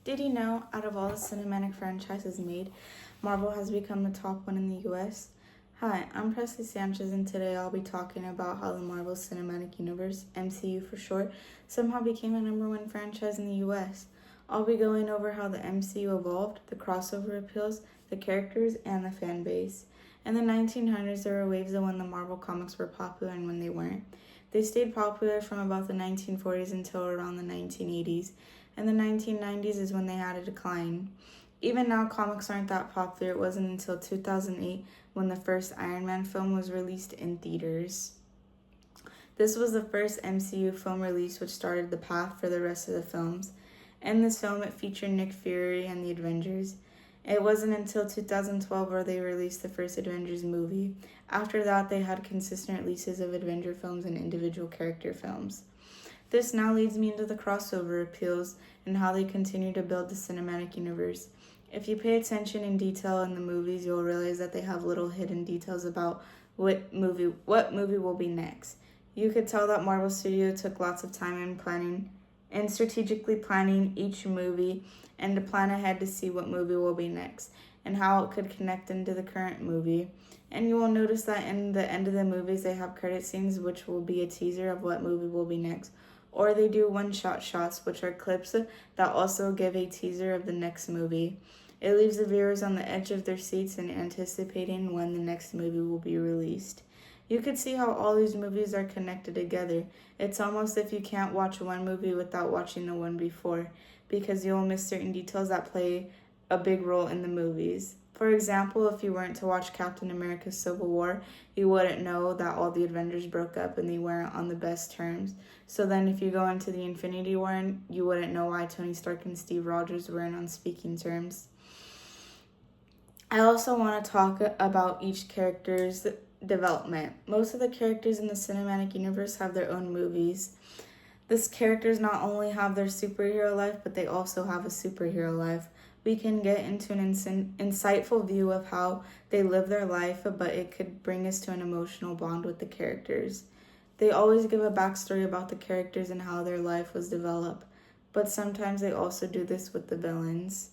Did you know, out of all the cinematic franchises made, Marvel has become the top one in the US? Hi, I'm Presley Sanchez, and today I'll be talking about how the Marvel Cinematic Universe, MCU for short, somehow became a number one franchise in the US. I'll be going over how the MCU evolved, the crossover appeals, the characters, and the fan base. In the 1900s, there were waves of when the Marvel comics were popular and when they weren't. They stayed popular from about the 1940s until around the 1980s. And the 1990s is when they had a decline. Even now, comics aren't that popular. It wasn't until 2008 when the first Iron Man film was released in theaters. This was the first MCU film release, which started the path for the rest of the films. In this film, it featured Nick Fury and the Avengers. It wasn't until 2012 where they released the first Avengers movie. After that, they had consistent releases of Avenger films and individual character films. This now leads me into the crossover appeals and how they continue to build the cinematic universe. If you pay attention in detail in the movies, you'll realize that they have little hidden details about what movie will be next. You could tell that Marvel Studio took lots of time in planning and strategically planning each movie and to plan ahead to see what movie will be next and how it could connect into the current movie. And you will notice that in the end of the movies, they have credit scenes, which will be a teaser of what movie will be next. Or they do one-shot shots, which are clips that also give a teaser of the next movie. It leaves the viewers on the edge of their seats and anticipating when the next movie will be released. You could see how all these movies are connected together. It's almost if you can't watch one movie without watching the one before, because you'll miss certain details that play a big role in the movies. For example, if you weren't to watch Captain America Civil War, you wouldn't know that all the Avengers broke up and they weren't on the best terms. So then if you go into the Infinity War, you wouldn't know why Tony Stark and Steve Rogers weren't on speaking terms. I also want to talk about each character's development. Most of the characters in the cinematic universe have their own movies. These characters not only have their superhero life, but they also have a superhero life. We can get into an insightful view of how they live their life, but it could bring us to an emotional bond with the characters. They always give a backstory about the characters and how their life was developed, but sometimes they also do this with the villains.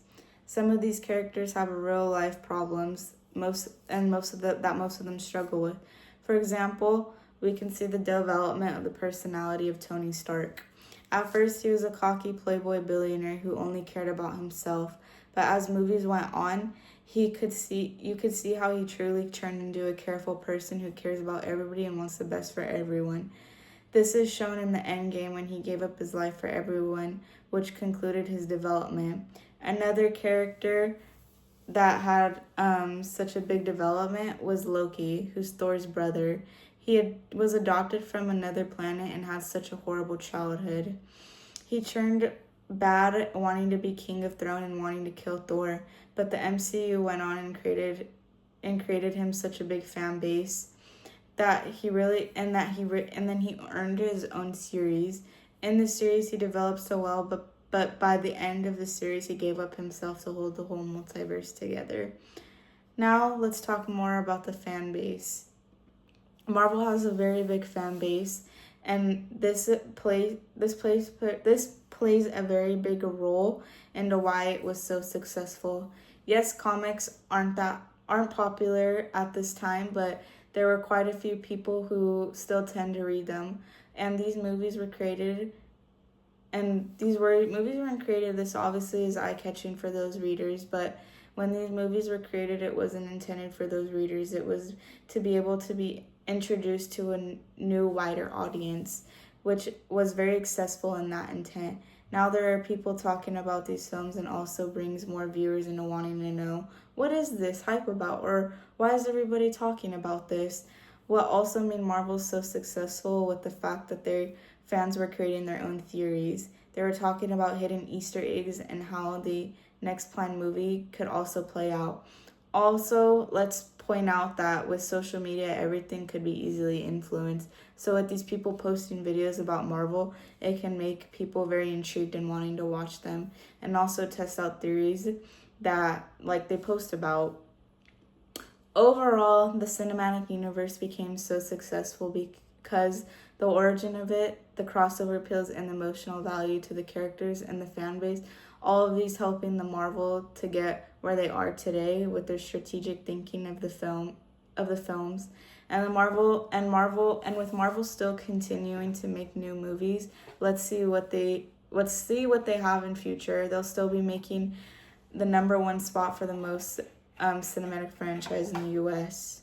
Some of these characters have real life problems, most of them struggle with. For example, we can see the development of the personality of Tony Stark. At first, he was a cocky playboy billionaire who only cared about himself. But as movies went on, you could see how he truly turned into a careful person who cares about everybody and wants the best for everyone. This is shown in the end game when he gave up his life for everyone, which concluded his development. Another character that had such a big development was Loki, who's Thor's brother. Was adopted from another planet and had such a horrible childhood. He turned bad, wanting to be king of throne and wanting to kill Thor, but the MCU went on and created him such a big fan base that he earned his own series. In the series, he developed so well, but by the end of the series, he gave up himself to hold the whole multiverse together. Now, let's talk more about the fan base. Marvel has a very big fan base, and this plays a very big role into why it was so successful. Yes, comics aren't popular at this time, but there were quite a few people who still tend to read them. And these movies were created, this obviously is eye-catching for those readers, but when these movies were created, it wasn't intended for those readers. It was to be able to be introduced to a new, wider audience, which was very successful in that intent. Now there are people talking about these films and also brings more viewers into wanting to know, what is this hype about? Or why is everybody talking about this? What also made Marvel so successful with the fact that their fans were creating their own theories. They were talking about hidden Easter eggs and how the next planned movie could also play out. Also, let's point out that with social media, everything could be easily influenced. So with these people posting videos about Marvel, it can make people very intrigued and wanting to watch them, and also test out theories that they post about. Overall, the cinematic universe became so successful because the origin of it, the crossover appeals, and the emotional value to the characters and the fan base All of these helping the Marvel to get where they are today with their strategic thinking of the films. And with Marvel still continuing to make new movies, let's see what they have in future. They'll still be making the number one spot for the most cinematic franchise in the US.